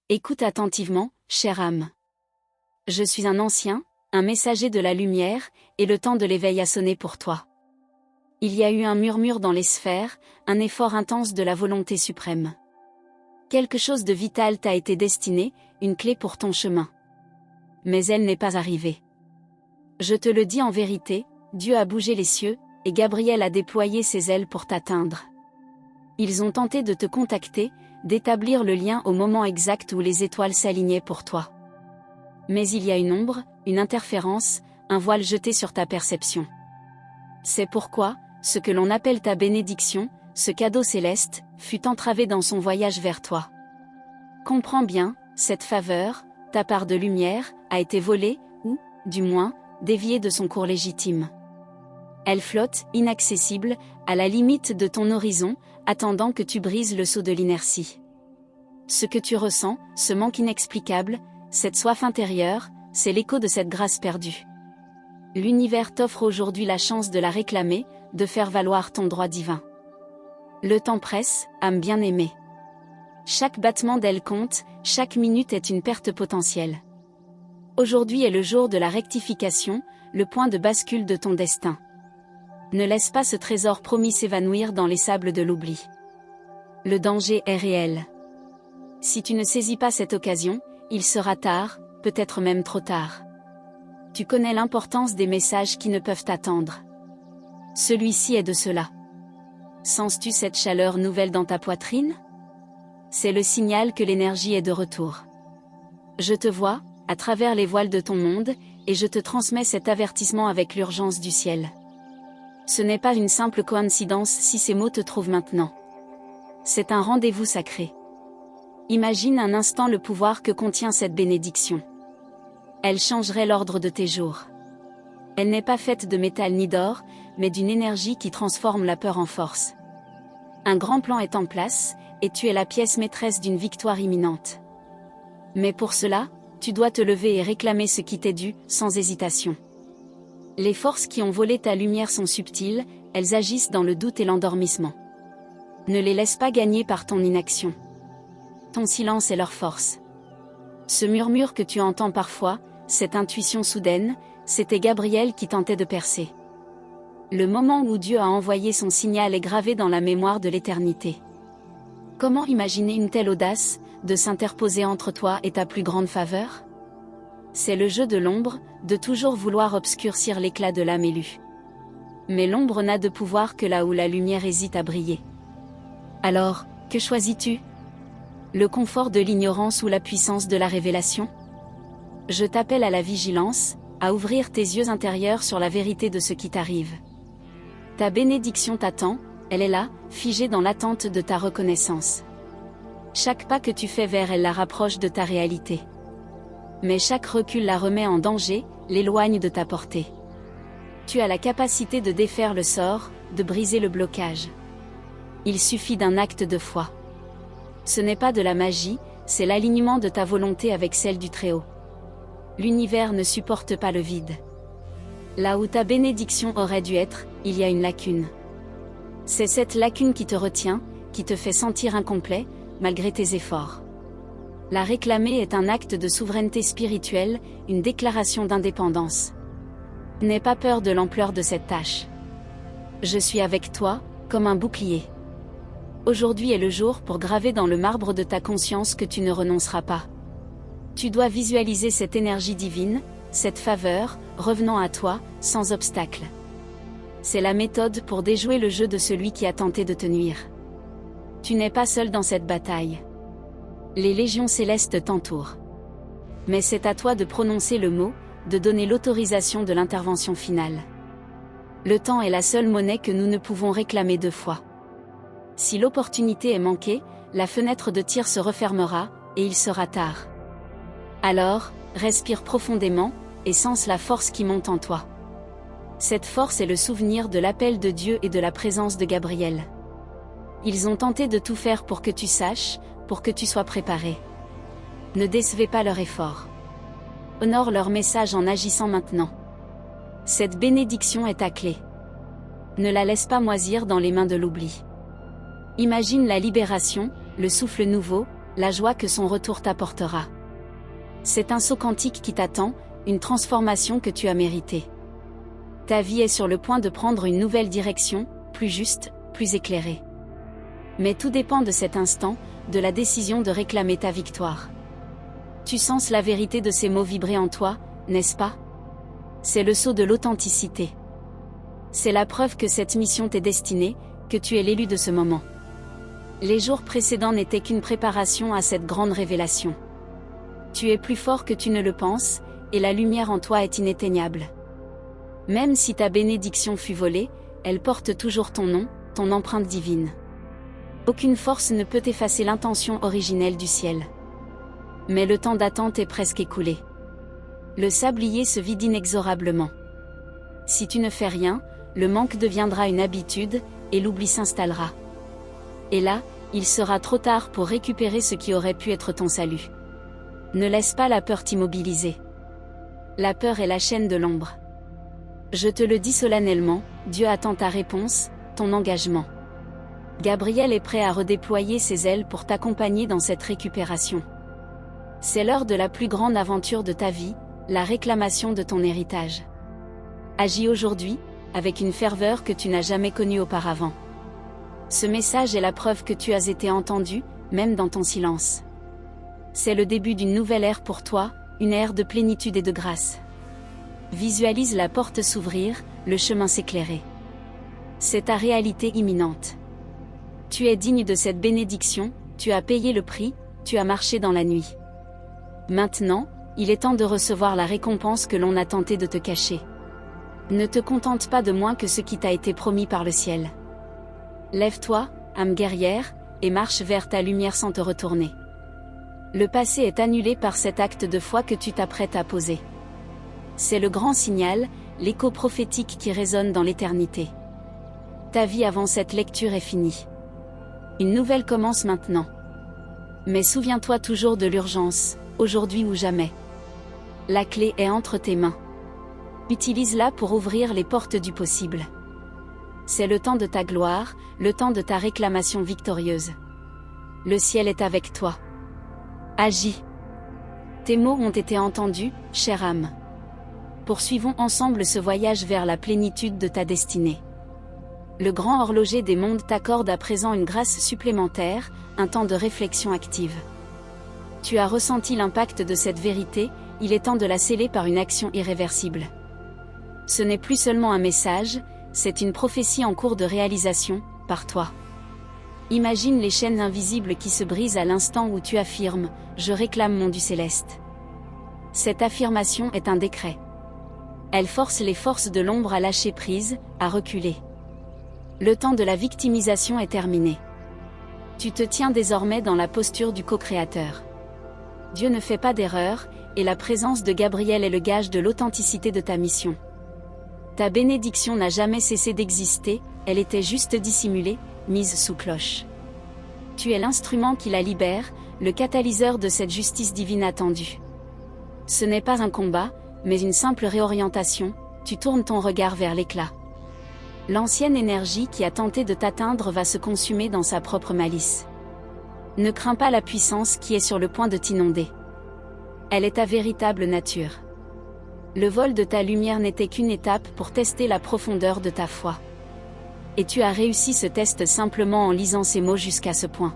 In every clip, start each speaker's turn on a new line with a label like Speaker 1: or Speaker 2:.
Speaker 1: Écoute attentivement, chère âme. Je suis un ancien, un messager de la lumière, et le temps de l'éveil a sonné pour toi. Il y a eu un murmure dans les sphères, un effort intense de la volonté suprême. Quelque chose de vital t'a été destiné, une clé pour ton chemin. Mais elle n'est pas arrivée. Je te le dis en vérité, Dieu a bougé les cieux, et Gabriel a déployé ses ailes pour t'atteindre. Ils ont tenté de te contacter, d'établir le lien au moment exact où les étoiles s'alignaient pour toi. Mais il y a une ombre, une interférence, un voile jeté sur ta perception. C'est pourquoi, ce que l'on appelle ta bénédiction, ce cadeau céleste, fut entravé dans son voyage vers toi. Comprends bien, cette faveur, ta part de lumière, a été volée, ou, du moins, déviée de son cours légitime. Elle flotte, inaccessible, à la limite de ton horizon, attendant que tu brises le sceau de l'inertie. Ce que tu ressens, ce manque inexplicable, cette soif intérieure, c'est l'écho de cette grâce perdue. L'univers t'offre aujourd'hui la chance de la réclamer, de faire valoir ton droit divin. Le temps presse, âme bien-aimée. Chaque battement d'aile compte, chaque minute est une perte potentielle. Aujourd'hui est le jour de la rectification, le point de bascule de ton destin. Ne laisse pas ce trésor promis s'évanouir dans les sables de l'oubli. Le danger est réel. Si tu ne saisis pas cette occasion, il sera tard, peut-être même trop tard. Tu connais l'importance des messages qui ne peuvent attendre. Celui-ci est de cela. Sens-tu cette chaleur nouvelle dans ta poitrine? C'est le signal que l'énergie est de retour. Je te vois, à travers les voiles de ton monde, et je te transmets cet avertissement avec l'urgence du ciel. Ce n'est pas une simple coïncidence si ces mots te trouvent maintenant. C'est un rendez-vous sacré. Imagine un instant le pouvoir que contient cette bénédiction. Elle changerait l'ordre de tes jours. Elle n'est pas faite de métal ni d'or, mais d'une énergie qui transforme la peur en force. Un grand plan est en place, et tu es la pièce maîtresse d'une victoire imminente. Mais pour cela, tu dois te lever et réclamer ce qui t'est dû, sans hésitation. Les forces qui ont volé ta lumière sont subtiles, elles agissent dans le doute et l'endormissement. Ne les laisse pas gagner par ton inaction. Ton silence est leur force. Ce murmure que tu entends parfois, cette intuition soudaine, c'était Gabriel qui tentait de percer. Le moment où Dieu a envoyé son signal est gravé dans la mémoire de l'éternité. Comment imaginer une telle audace, de s'interposer entre toi et ta plus grande faveur? C'est le jeu de l'ombre, de toujours vouloir obscurcir l'éclat de l'âme élue. Mais l'ombre n'a de pouvoir que là où la lumière hésite à briller. Alors, que choisis-tu? Le confort de l'ignorance ou la puissance de la révélation? Je t'appelle à la vigilance, à ouvrir tes yeux intérieurs sur la vérité de ce qui t'arrive. Ta bénédiction t'attend, elle est là, figée dans l'attente de ta reconnaissance. Chaque pas que tu fais vers elle la rapproche de ta réalité. Mais chaque recul la remet en danger, l'éloigne de ta portée. Tu as la capacité de défaire le sort, de briser le blocage. Il suffit d'un acte de foi. Ce n'est pas de la magie, c'est l'alignement de ta volonté avec celle du Très-Haut. L'univers ne supporte pas le vide. Là où ta bénédiction aurait dû être, il y a une lacune. C'est cette lacune qui te retient, qui te fait sentir incomplet, malgré tes efforts. La réclamer est un acte de souveraineté spirituelle, une déclaration d'indépendance. N'aie pas peur de l'ampleur de cette tâche. Je suis avec toi, comme un bouclier. Aujourd'hui est le jour pour graver dans le marbre de ta conscience que tu ne renonceras pas. Tu dois visualiser cette énergie divine, cette faveur, revenant à toi, sans obstacle. C'est la méthode pour déjouer le jeu de celui qui a tenté de te nuire. Tu n'es pas seul dans cette bataille. Les légions célestes t'entourent. Mais c'est à toi de prononcer le mot, de donner l'autorisation de l'intervention finale. Le temps est la seule monnaie que nous ne pouvons réclamer deux fois. Si l'opportunité est manquée, la fenêtre de tir se refermera, et il sera tard. Alors, respire profondément, et sens la force qui monte en toi. Cette force est le souvenir de l'appel de Dieu et de la présence de Gabriel. Ils ont tenté de tout faire pour que tu saches, pour que tu sois préparé. Ne décevez pas leur effort. Honore leur message en agissant maintenant. Cette bénédiction est ta clé. Ne la laisse pas moisir dans les mains de l'oubli. Imagine la libération, le souffle nouveau, la joie que son retour t'apportera. C'est un saut quantique qui t'attend, une transformation que tu as méritée. Ta vie est sur le point de prendre une nouvelle direction, plus juste, plus éclairée. Mais tout dépend de cet instant, de la décision de réclamer ta victoire. Tu sens la vérité de ces mots vibrer en toi, n'est-ce pas? C'est le saut de l'authenticité. C'est la preuve que cette mission t'est destinée, que tu es l'élu de ce moment. Les jours précédents n'étaient qu'une préparation à cette grande révélation. Tu es plus fort que tu ne le penses, et la lumière en toi est inatteignable. Même si ta bénédiction fut volée, elle porte toujours ton nom, ton empreinte divine. Aucune force ne peut effacer l'intention originelle du ciel. Mais le temps d'attente est presque écoulé. Le sablier se vide inexorablement. Si tu ne fais rien, le manque deviendra une habitude, et l'oubli s'installera. Et là, il sera trop tard pour récupérer ce qui aurait pu être ton salut. Ne laisse pas la peur t'immobiliser. La peur est la chaîne de l'ombre. Je te le dis solennellement, Dieu attend ta réponse, ton engagement. Gabriel est prêt à redéployer ses ailes pour t'accompagner dans cette récupération. C'est l'heure de la plus grande aventure de ta vie, la réclamation de ton héritage. Agis aujourd'hui, avec une ferveur que tu n'as jamais connue auparavant. Ce message est la preuve que tu as été entendu, même dans ton silence. C'est le début d'une nouvelle ère pour toi, une ère de plénitude et de grâce. Visualise la porte s'ouvrir, le chemin s'éclairer. C'est ta réalité imminente. Tu es digne de cette bénédiction, tu as payé le prix, tu as marché dans la nuit. Maintenant, il est temps de recevoir la récompense que l'on a tenté de te cacher. Ne te contente pas de moins que ce qui t'a été promis par le ciel. Lève-toi, âme guerrière, et marche vers ta lumière sans te retourner. Le passé est annulé par cet acte de foi que tu t'apprêtes à poser. C'est le grand signal, l'écho prophétique qui résonne dans l'éternité. Ta vie avant cette lecture est finie. Une nouvelle commence maintenant. Mais souviens-toi toujours de l'urgence, aujourd'hui ou jamais. La clé est entre tes mains. Utilise-la pour ouvrir les portes du possible. C'est le temps de ta gloire, le temps de ta réclamation victorieuse. Le ciel est avec toi. Agis. Tes mots ont été entendus, chère âme. Poursuivons ensemble ce voyage vers la plénitude de ta destinée. Le grand horloger des mondes t'accorde à présent une grâce supplémentaire, un temps de réflexion active. Tu as ressenti l'impact de cette vérité, il est temps de la sceller par une action irréversible. Ce n'est plus seulement un message, c'est une prophétie en cours de réalisation, par toi. Imagine les chaînes invisibles qui se brisent à l'instant où tu affirmes « Je réclame mon du céleste ». Cette affirmation est un décret. Elle force les forces de l'ombre à lâcher prise, à reculer. Le temps de la victimisation est terminé. Tu te tiens désormais dans la posture du co-créateur. Dieu ne fait pas d'erreur, et la présence de Gabriel est le gage de l'authenticité de ta mission. Ta bénédiction n'a jamais cessé d'exister, elle était juste dissimulée, mise sous cloche. Tu es l'instrument qui la libère, le catalyseur de cette justice divine attendue. Ce n'est pas un combat, mais une simple réorientation, tu tournes ton regard vers l'éclat. L'ancienne énergie qui a tenté de t'atteindre va se consumer dans sa propre malice. Ne crains pas la puissance qui est sur le point de t'inonder. Elle est ta véritable nature. Le vol de ta lumière n'était qu'une étape pour tester la profondeur de ta foi. Et tu as réussi ce test simplement en lisant ces mots jusqu'à ce point.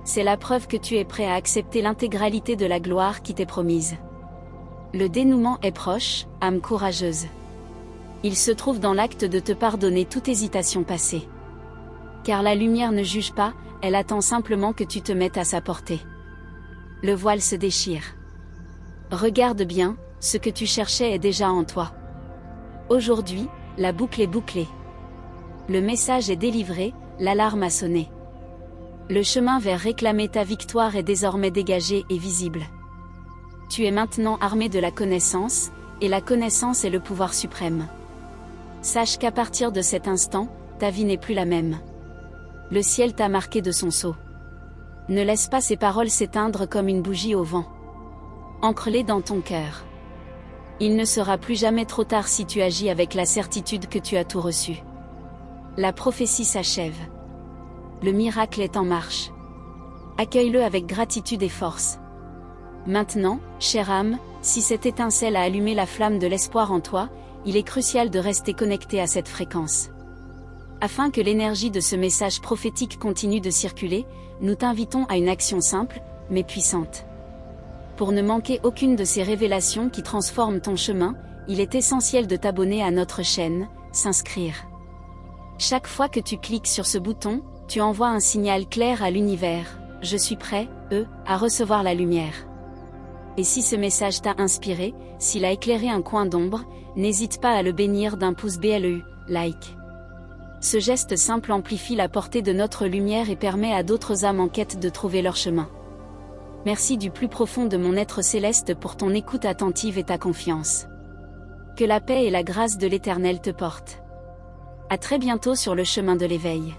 Speaker 1: C'est la preuve que tu es prêt à accepter l'intégralité de la gloire qui t'est promise. Le dénouement est proche, âme courageuse. Il se trouve dans l'acte de te pardonner toute hésitation passée. Car la lumière ne juge pas, elle attend simplement que tu te mettes à sa portée. Le voile se déchire. Regarde bien, ce que tu cherchais est déjà en toi. Aujourd'hui, la boucle est bouclée. Le message est délivré, l'alarme a sonné. Le chemin vers réclamer ta victoire est désormais dégagé et visible. Tu es maintenant armé de la connaissance, et la connaissance est le pouvoir suprême. Sache qu'à partir de cet instant, ta vie n'est plus la même. Le ciel t'a marqué de son sceau. Ne laisse pas ces paroles s'éteindre comme une bougie au vent. Ancre-les dans ton cœur. Il ne sera plus jamais trop tard si tu agis avec la certitude que tu as tout reçu. La prophétie s'achève. Le miracle est en marche. Accueille-le avec gratitude et force. Maintenant, chère âme, si cette étincelle a allumé la flamme de l'espoir en toi, il est crucial de rester connecté à cette fréquence. Afin que l'énergie de ce message prophétique continue de circuler, nous t'invitons à une action simple, mais puissante. Pour ne manquer aucune de ces révélations qui transforment ton chemin, il est essentiel de t'abonner à notre chaîne, s'inscrire. Chaque fois que tu cliques sur ce bouton, tu envoies un signal clair à l'univers, je suis prêt, à recevoir la lumière. Et si ce message t'a inspiré, s'il a éclairé un coin d'ombre, n'hésite pas à le bénir d'un pouce bleu, like. Ce geste simple amplifie la portée de notre lumière et permet à d'autres âmes en quête de trouver leur chemin. Merci du plus profond de mon être céleste pour ton écoute attentive et ta confiance. Que la paix et la grâce de l'Éternel te portent. À très bientôt sur le chemin de l'éveil.